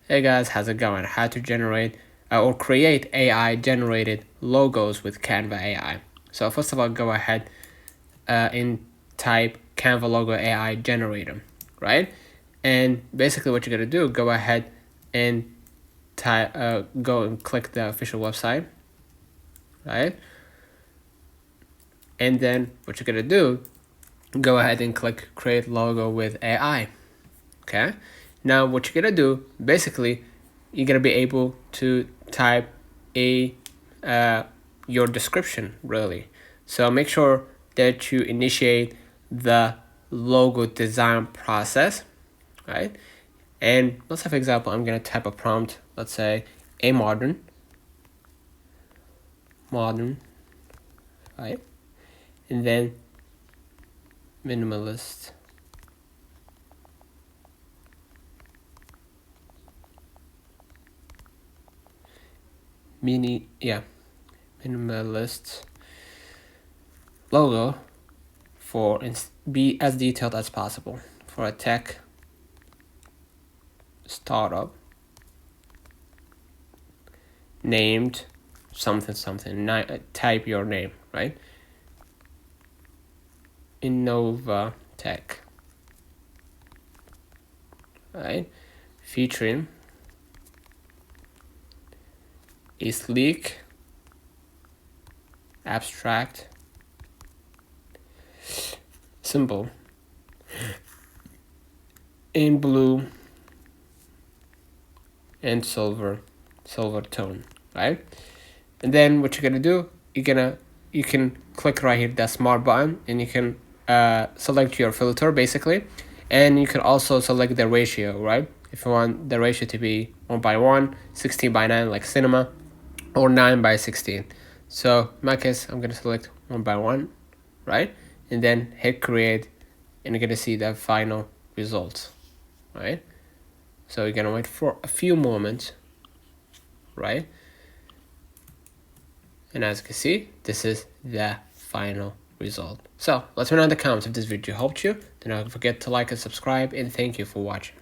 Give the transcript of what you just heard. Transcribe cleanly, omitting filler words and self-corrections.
Hey guys, how's it going? How to generate or create AI generated logos with Canva AI. So first of all, go ahead and type Canva logo AI generator, right? And basically what you're gonna do, go ahead and go and click the official website, right? And then what you're gonna do, go ahead and click create logo with AI. Okay, now what you're gonna do, basically you're gonna be able to type your description, really. So make sure that you initiate the logo design process, right? And let's say, for example, I'm gonna type a prompt, let's say a modern, right? And then minimalist, minimalist logo for be as detailed as possible for a tech startup named something. Type your name, right? Innova Tech, right? Featuring a sleek, abstract symbol in blue and silver tone, right? And then what you're gonna do, you can click right here, that smart button, and you can select your filter basically, and you can also select the ratio, right? If you want the ratio to be 1:1, 16:9 like cinema, or 9:16. So in my case, I'm gonna select 1:1, right? And then hit create, and you're gonna see the final results, right? So you're gonna wait for a few moments, right? And as you can see, this is the final result. So let's know in the comments if this video helped you. Do not forget to like and subscribe, and thank you for watching.